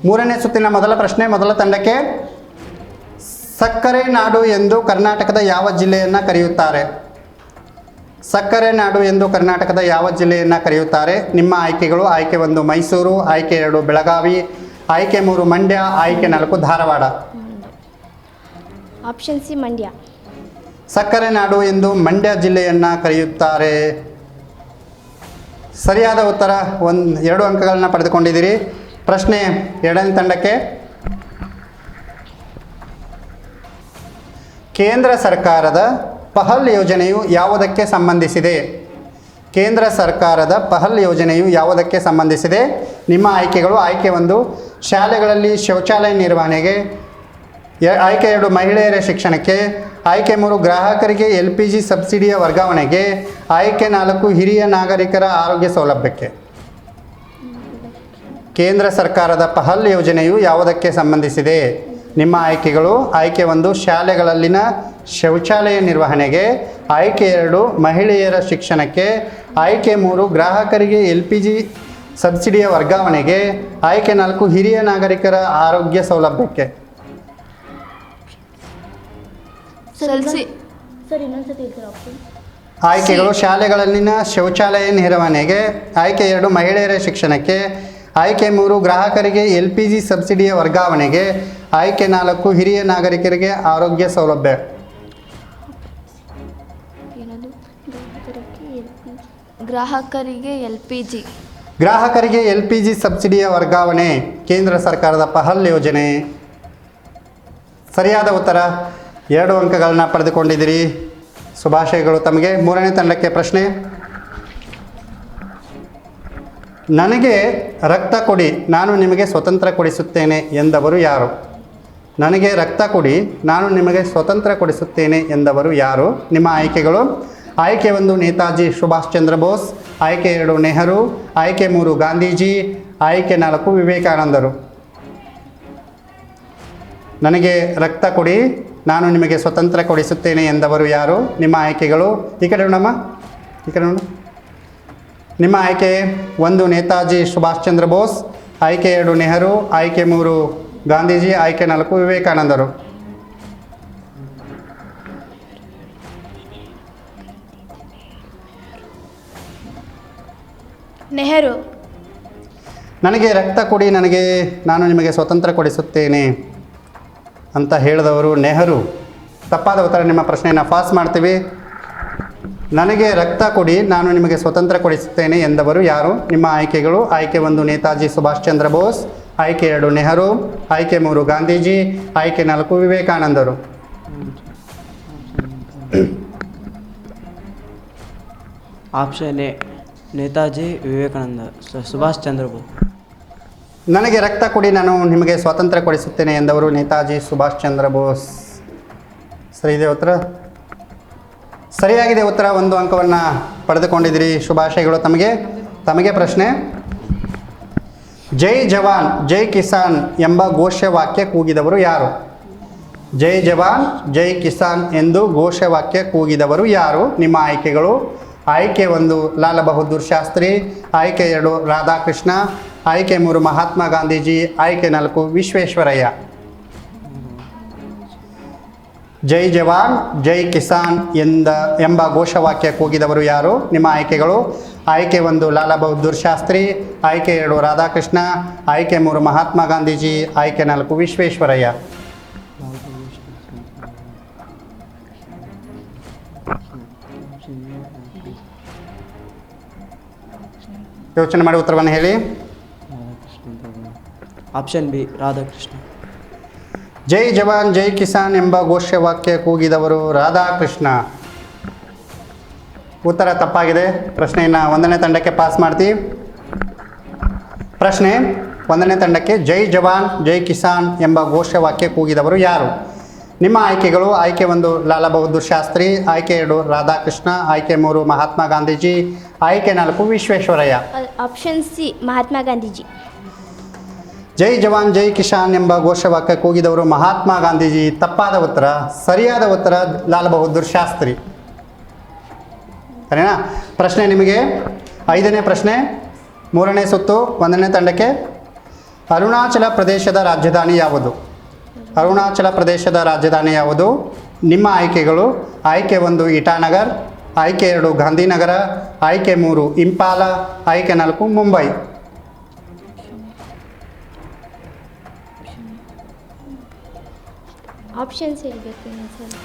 ಮೂರನೇ ಸುತ್ತಿನ ಮೊದಲ ಪ್ರಶ್ನೆ. ಮೊದಲ ತಂಡಕ್ಕೆ, ಸಕ್ಕರೆ ನಾಡು ಎಂದು ಕರ್ನಾಟಕದ ಯಾವ ಜಿಲ್ಲೆಯನ್ನು ಕರೆಯುತ್ತಾರೆ? ಸಕ್ಕರೆ ನಾಡು ಎಂದು ಕರ್ನಾಟಕದ ಯಾವ ಜಿಲ್ಲೆಯನ್ನು ಕರೆಯುತ್ತಾರೆ? ನಿಮ್ಮ ಆಯ್ಕೆಗಳು: ಆಯ್ಕೆ 1 ಮೈಸೂರು, ಆಯ್ಕೆ 2 ಬೆಳಗಾವಿ, ಆಯ್ಕೆ 3 ಮಂಡ್ಯ, ಆಯ್ಕೆ 4 ಧಾರವಾಡ. Option C Mandya. ಸಕ್ಕರೆ ನಾಡು ಎಂದು ಮಂಡ್ಯ ಜಿಲ್ಲೆಯನ್ನು ಕರೆಯುತ್ತಾರೆ. ಸರಿಯಾದ ಉತ್ತರ. 2 ಅಂಕಗಳನ್ನು ಪಡೆದುಕೊಂಡಿದ್ದೀರಿ. ಪ್ರಶ್ನೆ 2ನೇ ತಂಡಕ್ಕೆ, ಕೇಂದ್ರ ಸರ್ಕಾರದ ಪಹಲ್ ಯೋಜನೆಯು ಯಾವುದಕ್ಕೆ ಸಂಬಂಧಿಸಿದೆ? ಕೇಂದ್ರ ಸರ್ಕಾರದ ಪಹಲ್ ಯೋಜನೆಯು ಯಾವುದಕ್ಕೆ ಸಂಬಂಧಿಸಿದೆ? ನಿಮ್ಮ ಆಯ್ಕೆಗಳು: ಆಯ್ಕೆ 1 ಶಾಲೆಗಳಲ್ಲಿ ಶೌಚಾಲಯ ನಿರ್ವಹಣೆಗೆ, ಆಯ್ಕೆ 2 ಮಹಿಳೆಯರ ಶಿಕ್ಷಣಕ್ಕೆ, ಆಯ್ಕೆ 3 ಗ್ರಾಹಕರಿಗೆ LPG ಸಬ್ಸಿಡಿಯ ವರ್ಗಾವಣೆಗೆ, ಆಯ್ಕೆ 4 ಹಿರಿಯ ನಾಗರಿಕರ ಆರೋಗ್ಯ ಸೌಲಭ್ಯಕ್ಕೆ. ಕೇಂದ್ರ ಸರ್ಕಾರದ ಪಹಲ್ ಯೋಜನೆಯು ಯಾವುದಕ್ಕೆ ಸಂಬಂಧಿಸಿದೆ? ನಿಮ್ಮ ಆಯ್ಕೆಗಳು: ಆಯ್ಕೆ 1 ಶಾಲೆಗಳಲ್ಲಿನ ಶೌಚಾಲಯ ನಿರ್ವಹಣೆಗೆ, ಆಯ್ಕೆ 2 ಮಹಿಳೆಯರ ಶಿಕ್ಷಣಕ್ಕೆ, ಆಯ್ಕೆ 3 ಗ್ರಾಹಕರಿಗೆ LPG ಸಬ್ಸಿಡಿಯ ವರ್ಗಾವಣೆಗೆ, ಆಯ್ಕೆ 4 ಹಿರಿಯ ನಾಗರಿಕರ ಆರೋಗ್ಯ ಸೌಲಭ್ಯಕ್ಕೆ. ಆಯ್ಕೆಗಳು: ಶಾಲೆಗಳಲ್ಲಿನ ಶೌಚಾಲಯ ನಿರ್ವಹಣೆಗೆ, ಆಯ್ಕೆ 2 ಮಹಿಳೆಯರ ಶಿಕ್ಷಣಕ್ಕೆ, ಆಯ್ಕೆ 3 ಗ್ರಾಹಕರಿಗೆ LPG ಸಬ್ಸಿಡಿಯ ವರ್ಗಾವಣೆಗೆ, ಆಯ್ಕೆ 4 ಹಿರಿಯ ನಾಗರಿಕರಿಗೆ ಆರೋಗ್ಯ ಸೌಲಭ್ಯ. ಗ್ರಾಹಕರಿಗೆ LPG ಸಬ್ಸಿಡಿಯ ವರ್ಗಾವಣೆ ಕೇಂದ್ರ ಸರ್ಕಾರದ ಪಹಲ್ ಯೋಜನೆ. ಸರಿಯಾದ ಉತ್ತರ. 2 ಅಂಕಗಳನ್ನು ಪಡೆದುಕೊಂಡಿದ್ದೀರಿ. ಶುಭಾಶಯಗಳು ತಮಗೆ. ಮೂರನೇ ತಂಡಕ್ಕೆ ಪ್ರಶ್ನೆ. ನನಗೆ ರಕ್ತ ಕೊಡಿ, ನಾನು ನಿಮಗೆ ಸ್ವತಂತ್ರ ಕೊಡಿಸುತ್ತೇನೆ ಎಂದವರು ಯಾರು? ನನಗೆ ರಕ್ತ ಕೊಡಿ, ನಾನು ನಿಮಗೆ ಸ್ವತಂತ್ರ ಕೊಡಿಸುತ್ತೇನೆ ಎಂದವರು ಯಾರು? ನಿಮ್ಮ ಆಯ್ಕೆಗಳು: ಆಯ್ಕೆ 1 ನೇತಾಜಿ ಸುಭಾಷ್ ಚಂದ್ರ ಬೋಸ್, ಆಯ್ಕೆ 2 ನೆಹರು, ಆಯ್ಕೆ 3 ಗಾಂಧೀಜಿ, ಆಯ್ಕೆ 4 ವಿವೇಕಾನಂದರು. ನನಗೆ ರಕ್ತ ಕೊಡಿ, ನಾನು ನಿಮಗೆ ಸ್ವತಂತ್ರ ಕೊಡಿಸುತ್ತೇನೆ ಎಂದವರು ಯಾರು? ನಿಮ್ಮ ಆಯ್ಕೆಗಳು: ಈ ಕಡೆ ನೋಡಮ್ಮ, ಈ ಕಡೆ ನೋಡು. ನಿಮ್ಮ ಆಯ್ಕೆ: 1 ನೇತಾಜಿ ಸುಭಾಷ್ ಚಂದ್ರ ಬೋಸ್, ಆಯ್ಕೆ 2 ನೆಹರು, ಆಯ್ಕೆ 3 ಗಾಂಧೀಜಿ, ಆಯ್ಕೆ 4 ವಿವೇಕಾನಂದರು. ನೆಹರು. ನನಗೆ ರಕ್ತ ಕೊಡಿ, ನಾನು ನಿಮಗೆ ಸ್ವತಂತ್ರ ಕೊಡಿಸುತ್ತೇನೆ ಅಂತ ಹೇಳಿದವರು ನೆಹರು. ತಪ್ಪಾದ ಉತ್ತರ. ನಿಮ್ಮ ಪ್ರಶ್ನೆಯನ್ನು ಪಾಸ್ ಮಾಡ್ತೀವಿ. ನನಗೆ ರಕ್ತ ಕೊಡಿ, ನಾನು ನಿಮಗೆ ಸ್ವತಂತ್ರ ಕೊಡಿಸುತ್ತೇನೆ ಎಂದವರು ಯಾರು? ನಿಮ್ಮ ಆಯ್ಕೆಗಳು: ಆಯ್ಕೆ 1 ನೇತಾಜಿ ಸುಭಾಷ್ ಚಂದ್ರ ಬೋಸ್, ಆಯ್ಕೆ 2 ನೆಹರು, ಆಯ್ಕೆ 3 ಗಾಂಧೀಜಿ, ಆಯ್ಕೆ 4 ವಿವೇಕಾನಂದರು. Option A Netaji Vivekananda Subhash Chandra Bose. ನನಗೆ ರಕ್ತ ಕೊಡಿ, ನಾನು ನಿಮಗೆ ಸ್ವಾತಂತ್ರ್ಯ ಕೊಡಿಸುತ್ತೇನೆ ಎಂದವರು ನೇತಾಜಿ ಸುಭಾಷ್ ಚಂದ್ರ ಬೋಸ್. ಸರಿ ಇದೆ ಉತ್ತರ. ಸರಿಯಾಗಿದೆ ಉತ್ತರ. 1 ಅಂಕವನ್ನು ಪಡೆದುಕೊಂಡಿದ್ದೀರಿ. ಶುಭಾಶಯಗಳು ತಮಗೆ ಪ್ರಶ್ನೆ. ಜೈ ಜವಾನ್ ಜೈ ಕಿಸಾನ್ ಎಂಬ ಘೋಷವಾಕ್ಯ ಕೂಗಿದವರು ಯಾರು? ಜೈ ಜವಾನ್ ಜೈ ಕಿಸಾನ್ ಎಂದು ಘೋಷವಾಕ್ಯ ಕೂಗಿದವರು ಯಾರು? ನಿಮ್ಮ ಆಯ್ಕೆಗಳು: ಆಯ್ಕೆ 1 ಲಾಲ ಬಹದ್ದೂರ್ ಶಾಸ್ತ್ರಿ, ಆಯ್ಕೆ 2 ರಾಧಾಕೃಷ್ಣ, ಆಯ್ಕೆ 3 ಮಹಾತ್ಮ ಗಾಂಧೀಜಿ, ಆಯ್ಕೆ 4 ವಿಶ್ವೇಶ್ವರಯ್ಯ. ಜೈ ಜವಾನ್ ಜೈ ಕಿಸಾನ್ ಎಂಬ ಘೋಷವಾಕ್ಯ ಕೂಗಿದವರು ಯಾರು? ನಿಮ್ಮ ಆಯ್ಕೆಗಳು: ಆಯ್ಕೆ 1 ಲಾಲ ಬಹದ್ದೂರ್ ಶಾಸ್ತ್ರಿ, ಆಯ್ಕೆ 2 ರಾಧಾಕೃಷ್ಣ, ಆಯ್ಕೆ 3 ಮಹಾತ್ಮ ಗಾಂಧೀಜಿ, ಆಯ್ಕೆ 4 ವಿಶ್ವೇಶ್ವರಯ್ಯ. ಯೋಚನೆ ಮಾಡಿ ಉತ್ತರವನ್ನು ಹೇಳಿ. Option B Radhakrishna. ಜೈ ಜವಾನ್ ಜೈ ಕಿಸಾನ್ ಎಂಬ ಘೋಷವಾಕ್ಯ ಕೂಗಿದವರು ರಾಧಾಕೃಷ್ಣ. ಉತ್ತರ ತಪ್ಪಾಗಿದೆ. ಪ್ರಶ್ನೆಯನ್ನು 1ನೇ ತಂಡಕ್ಕೆ ಪಾಸ್ ಮಾಡ್ತೀವಿ. ಪ್ರಶ್ನೆ 1ನೇ ತಂಡಕ್ಕೆ: ಜೈ ಜವಾನ್ ಜೈ ಕಿಸಾನ್ ಎಂಬ ಘೋಷವಾಕ್ಯ ಕೂಗಿದವರು ಯಾರು? ನಿಮ್ಮ ಆಯ್ಕೆಗಳು: ಆಯ್ಕೆ 1 ಲಾಲ ಬಹದ್ದೂರ್ ಶಾಸ್ತ್ರಿ, ಆಯ್ಕೆ 2 ರಾಧಾಕೃಷ್ಣ, ಆಯ್ಕೆ 3 ಮಹಾತ್ಮ ಗಾಂಧೀಜಿ, ಆಯ್ಕೆ 4 ವಿಶ್ವೇಶ್ವರಯ್ಯ. Option C Mahatma Gandhiji. ಜೈ ಜವಾನ್ ಜೈ ಕಿಸಾನ್ ಎಂಬ ಘೋಷವಾಕ್ಯ ಕೂಗಿದವರು ಮಹಾತ್ಮ ಗಾಂಧೀಜಿ. ತಪ್ಪಾದ ಉತ್ತರ. ಸರಿಯಾದ ಉತ್ತರ ಲಾಲ ಬಹದ್ದೂರ್ ಶಾಸ್ತ್ರಿ. ಸರಿನಾ? ಪ್ರಶ್ನೆ ನಿಮಗೆ 5ನೇ ಪ್ರಶ್ನೆ, 3ನೇ ಸುತ್ತು 1ನೇ ತಂಡಕ್ಕೆ. ಅರುಣಾಚಲ ಪ್ರದೇಶದ ರಾಜಧಾನಿ ಯಾವುದು? ಅರುಣಾಚಲ ಪ್ರದೇಶದ ರಾಜಧಾನಿ ಯಾವುದು? ನಿಮ್ಮ ಆಯ್ಕೆಗಳು: ಆಯ್ಕೆ 1 ಇಟಾನಗರ್, ಆಯ್ಕೆ 2 ಗಾಂಧಿನಗರ, ಆಯ್ಕೆ 3 ಇಂಪಾಲ, ಆಯ್ಕೆ 4 ಮುಂಬೈ. ಆಪ್ಷನ್ಸ್ ಹೇಳಬೇಕು ಸರ್.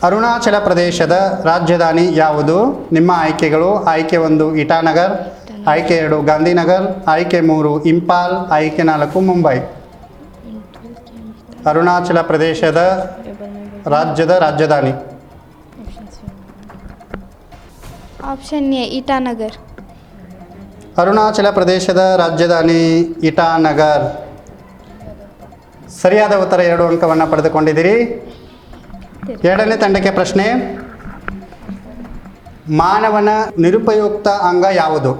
ಅರುಣಾಚಲ ಪ್ರದೇಶದ ರಾಜಧಾನಿ ಯಾವುದು? ನಿಮ್ಮ ಆಯ್ಕೆಗಳು: ಆಯ್ಕೆ 1 ಇಟಾನಗರ್, ಆಯ್ಕೆ 2 ಗಾಂಧಿನಗರ್, ಆಯ್ಕೆ 3 ಇಂಪಾಲ್, ಆಯ್ಕೆ 4 ಮುಂಬೈ. ಅರುಣಾಚಲ ಪ್ರದೇಶದ ರಾಜ್ಯದ ರಾಜಧಾನಿ. Option A ಇಟಾನಗರ್. ಅರುಣಾಚಲ ಪ್ರದೇಶದ ರಾಜಧಾನಿ ಇಟಾನಗರ್. ಸರಿಯಾದ ಉತ್ತರ 2 ಅಂಕವನ್ನು ಪಡೆದುಕೊಂಡಿದ್ದೀರಿ. ಎರಡನೇ ತಂಡಕ್ಕೆ ಪ್ರಶ್ನೆ: ಮಾನವನ ನಿರುಪಯುಕ್ತ ಅಂಗ ಯಾವುದು?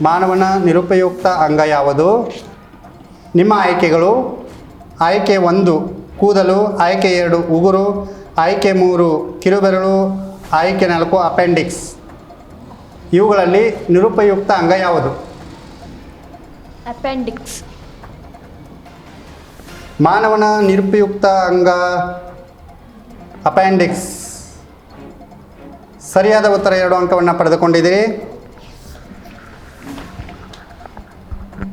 ಮಾನವನ ನಿರುಪಯುಕ್ತ ಅಂಗ ಯಾವುದು? ನಿಮ್ಮ ಆಯ್ಕೆಗಳು: ಆಯ್ಕೆ 1 ಕೂದಲು, ಆಯ್ಕೆ 2 ಉಗುರು, ಆಯ್ಕೆ 3 ಕಿರುಬೆರಳು, ಆಯ್ಕೆ 4 ಅಪೆಂಡಿಕ್ಸ್. ಇವುಗಳಲ್ಲಿ ನಿರುಪಯುಕ್ತ ಅಂಗ ಯಾವುದು? ಅಪೆಂಡಿಕ್ಸ್. ಮಾನವನ ನಿರುಪಯುಕ್ತ ಅಂಗ ಅಪೆಂಡಿಕ್ಸ್. ಸರಿಯಾದ ಉತ್ತರ 2 ಅಂಕವನ್ನು ಪಡೆದುಕೊಂಡಿದ್ದೀರಿ.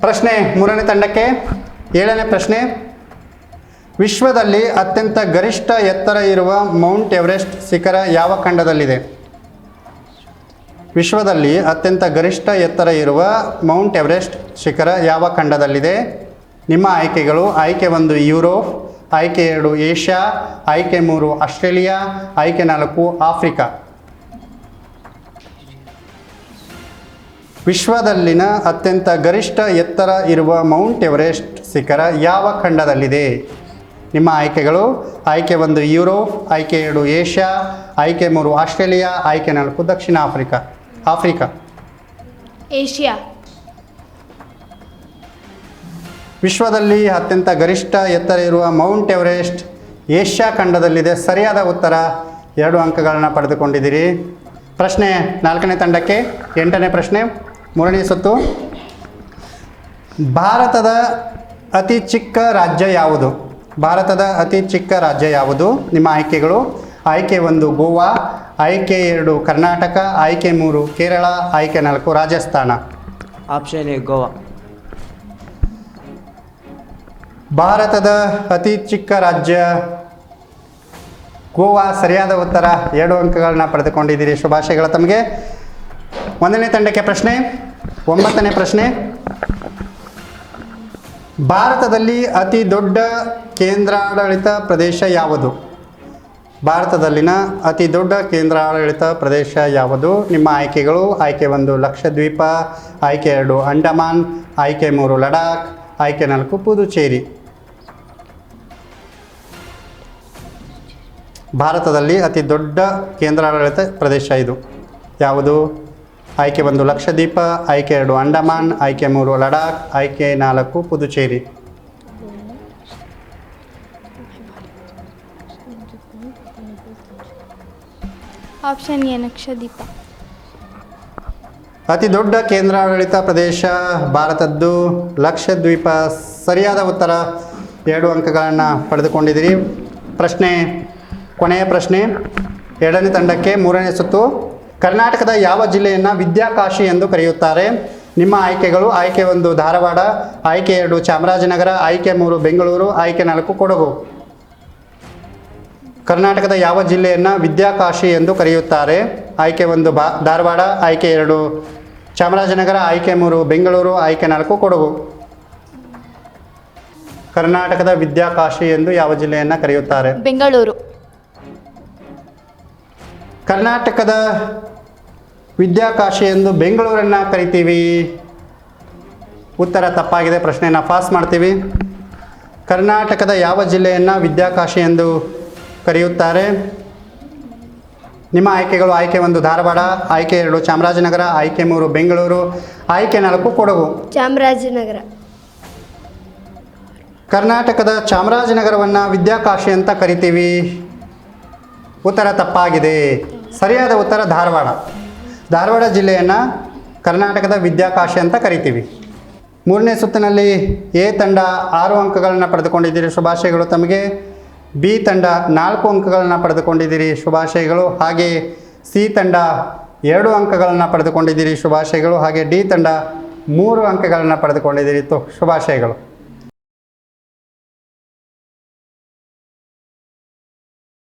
ಪ್ರಶ್ನೆ ಮೂರನೇ ತಂಡಕ್ಕೆ. 7ನೇ ಪ್ರಶ್ನೆ: ವಿಶ್ವದಲ್ಲಿ ಅತ್ಯಂತ ಗರಿಷ್ಠ ಎತ್ತರ ಇರುವ ಮೌಂಟ್ ಎವರೆಸ್ಟ್ ಶಿಖರ ಯಾವ ಖಂಡದಲ್ಲಿದೆ? ವಿಶ್ವದಲ್ಲಿ ಅತ್ಯಂತ ಗರಿಷ್ಠ ಎತ್ತರ ಇರುವ ಮೌಂಟ್ ಎವರೆಸ್ಟ್ ಶಿಖರ ಯಾವ ಖಂಡದಲ್ಲಿದೆ? ನಿಮ್ಮ ಆಯ್ಕೆಗಳು: ಆಯ್ಕೆ 1 ಯುರೋಪ್, ಆಯ್ಕೆ 2 ಏಷ್ಯಾ, ಆಯ್ಕೆ 3 ಆಸ್ಟ್ರೇಲಿಯಾ, ಆಯ್ಕೆ 4 ಆಫ್ರಿಕಾ. ವಿಶ್ವದಲ್ಲಿನ ಅತ್ಯಂತ ಗರಿಷ್ಠ ಎತ್ತರ ಇರುವ ಮೌಂಟ್ ಎವರೆಸ್ಟ್ ಶಿಖರ ಯಾವ ಖಂಡದಲ್ಲಿದೆ? ನಿಮ್ಮ ಆಯ್ಕೆಗಳು: ಆಯ್ಕೆ 1 ಯುರೋಪ್, ಆಯ್ಕೆ 2 ಏಷ್ಯಾ, ಆಯ್ಕೆ 3 ಆಸ್ಟ್ರೇಲಿಯಾ, ಆಯ್ಕೆ 4 ದಕ್ಷಿಣ ಆಫ್ರಿಕಾ. ಏಷ್ಯಾ. ವಿಶ್ವದಲ್ಲಿ ಅತ್ಯಂತ ಗರಿಷ್ಠ ಎತ್ತರ ಇರುವ ಮೌಂಟ್ ಎವರೆಸ್ಟ್ ಏಷ್ಯಾ ಖಂಡದಲ್ಲಿದೆ. ಸರಿಯಾದ ಉತ್ತರ 2 ಅಂಕಗಳನ್ನು ಪಡೆದುಕೊಂಡಿದ್ದೀರಿ. ಪ್ರಶ್ನೆ 4ನೇ ತಂಡಕ್ಕೆ. 8ನೇ ಪ್ರಶ್ನೆ, 3ನೇ ಸುತ್ತು. ಭಾರತದ ಅತಿ ಚಿಕ್ಕ ರಾಜ್ಯ ಯಾವುದು? ಭಾರತದ ಅತಿ ಚಿಕ್ಕ ರಾಜ್ಯ ಯಾವುದು? ನಿಮ್ಮ ಆಯ್ಕೆಗಳು: ಆಯ್ಕೆ 1 ಗೋವಾ, ಆಯ್ಕೆ 2 ಕರ್ನಾಟಕ, ಆಯ್ಕೆ 3 ಕೇರಳ, ಆಯ್ಕೆ 4 ರಾಜಸ್ಥಾನ. Option A Goa. ಭಾರತದ ಅತಿ ಚಿಕ್ಕ ರಾಜ್ಯ ಗೋವಾ. ಸರಿಯಾದ ಉತ್ತರ 2 ಅಂಕಗಳನ್ನ ಪಡೆದುಕೊಂಡಿದ್ದೀರಿ. ಶುಭಾಶಯಗಳು ತಮಗೆ. 1ನೇ ತಂಡಕ್ಕೆ ಪ್ರಶ್ನೆ. 9ನೇ ಪ್ರಶ್ನೆ: ಭಾರತದಲ್ಲಿ ಅತಿ ದೊಡ್ಡ ಕೇಂದ್ರಾಡಳಿತ ಪ್ರದೇಶ ಯಾವುದು? ಭಾರತದಲ್ಲಿನ ಅತಿ ದೊಡ್ಡ ಕೇಂದ್ರಾಡಳಿತ ಪ್ರದೇಶ ಯಾವುದು? ನಿಮ್ಮ ಆಯ್ಕೆಗಳು: ಆಯ್ಕೆ 1 ಲಕ್ಷದ್ವೀಪ, ಆಯ್ಕೆ 2 ಅಂಡಮಾನ್, ಆಯ್ಕೆ 3 ಲಡಾಖ್, ಆಯ್ಕೆ 4 ಪುದುಚೇರಿ. ಭಾರತದಲ್ಲಿ ಅತಿ ದೊಡ್ಡ ಕೇಂದ್ರಾಡಳಿತ ಪ್ರದೇಶ ಇದು ಯಾವುದು? ಆಯ್ಕೆ 1 ಲಕ್ಷದ್ವೀಪ, ಆಯ್ಕೆ 2 ಅಂಡಮಾನ್, ಆಯ್ಕೆ 3 ಲಡಾಖ್, ಆಯ್ಕೆ 4 ಪುದುಚೇರಿ. Option A Lakshadweep. ಅತಿ ದೊಡ್ಡ ಕೇಂದ್ರಾಡಳಿತ ಪ್ರದೇಶ ಭಾರತದ್ದು ಲಕ್ಷದ್ವೀಪ. ಸರಿಯಾದ ಉತ್ತರ 2 ಅಂಕಗಳನ್ನು ಪಡೆದುಕೊಂಡಿದ್ದೀರಿ. ಪ್ರಶ್ನೆ ಕೊನೆಯ ಪ್ರಶ್ನೆ 2ನೇ ತಂಡಕ್ಕೆ 3ನೇ ಸುತ್ತು. ಕರ್ನಾಟಕದ ಯಾವ ಜಿಲ್ಲೆಯನ್ನು ವಿದ್ಯಾಕಾಶಿ ಎಂದು ಕರೆಯುತ್ತಾರೆ? ನಿಮ್ಮ ಆಯ್ಕೆಗಳು: ಆಯ್ಕೆ 1 ಧಾರವಾಡ, ಆಯ್ಕೆ 2 ಚಾಮರಾಜನಗರ, ಆಯ್ಕೆ 3 ಬೆಂಗಳೂರು, ಆಯ್ಕೆ 4 ಕೊಡಗು. ಕರ್ನಾಟಕದ ಯಾವ ಜಿಲ್ಲೆಯನ್ನು ವಿದ್ಯಾಕಾಶಿ ಎಂದು ಕರೆಯುತ್ತಾರೆ? ಆಯ್ಕೆ 1 ಧಾರವಾಡ, ಆಯ್ಕೆ 2 ಚಾಮರಾಜನಗರ, ಆಯ್ಕೆ 3 ಬೆಂಗಳೂರು, ಆಯ್ಕೆ 4 ಕೊಡಗು. ಕರ್ನಾಟಕದ ವಿದ್ಯಾಕಾಶಿ ಎಂದು ಯಾವ ಜಿಲ್ಲೆಯನ್ನು ಕರೆಯುತ್ತಾರೆ? ಬೆಂಗಳೂರು. ಕರ್ನಾಟಕದ ವಿದ್ಯಾಕಾಶಿ ಎಂದು ಬೆಂಗಳೂರನ್ನು ಕರಿತೀವಿ. ಉತ್ತರ ತಪ್ಪಾಗಿದೆ. ಪ್ರಶ್ನೆಯನ್ನು ಪಾಸ್ ಮಾಡ್ತೀವಿ. ಕರ್ನಾಟಕದ ಯಾವ ಜಿಲ್ಲೆಯನ್ನು ವಿದ್ಯಾಕಾಶಿ ಎಂದು ಕರೆಯುತ್ತಾರೆ? ನಿಮ್ಮ ಆಯ್ಕೆಗಳು: ಆಯ್ಕೆ 1 ಧಾರವಾಡ, ಆಯ್ಕೆ 2 ಚಾಮರಾಜನಗರ, ಆಯ್ಕೆ 3 ಬೆಂಗಳೂರು, ಆಯ್ಕೆ 4 ಕೊಡಗು. ಚಾಮರಾಜನಗರ. ಕರ್ನಾಟಕದ ಚಾಮರಾಜನಗರವನ್ನು ವಿದ್ಯಾಕಾಶಿ ಅಂತ ಕರಿತೀವಿ. ಉತ್ತರ ತಪ್ಪಾಗಿದೆ. ಸರಿಯಾದ ಉತ್ತರ ಧಾರವಾಡ. ಧಾರವಾಡ ಜಿಲ್ಲೆಯನ್ನು ಕರ್ನಾಟಕದ ವಿದ್ಯಾಕಾಶಿ ಅಂತ ಕರಿತೀವಿ. ಮೂರನೇ ಸುತ್ತಿನಲ್ಲಿ ಎ ತಂಡ 6 ಅಂಕಗಳನ್ನು ಪಡೆದುಕೊಂಡಿದ್ದೀರಿ, ಶುಭಾಶಯಗಳು ತಮಗೆ. ಬಿ ತಂಡ 4 ಅಂಕಗಳನ್ನು ಪಡೆದುಕೊಂಡಿದ್ದೀರಿ, ಶುಭಾಶಯಗಳು. ಹಾಗೆ ಸಿ ತಂಡ 2 ಅಂಕಗಳನ್ನು ಪಡೆದುಕೊಂಡಿದ್ದೀರಿ, ಶುಭಾಶಯಗಳು. ಹಾಗೆ ಡಿ ತಂಡ 3 ಅಂಕಗಳನ್ನು ಪಡೆದುಕೊಂಡಿದ್ದೀರಿ, ಶುಭಾಶಯಗಳು.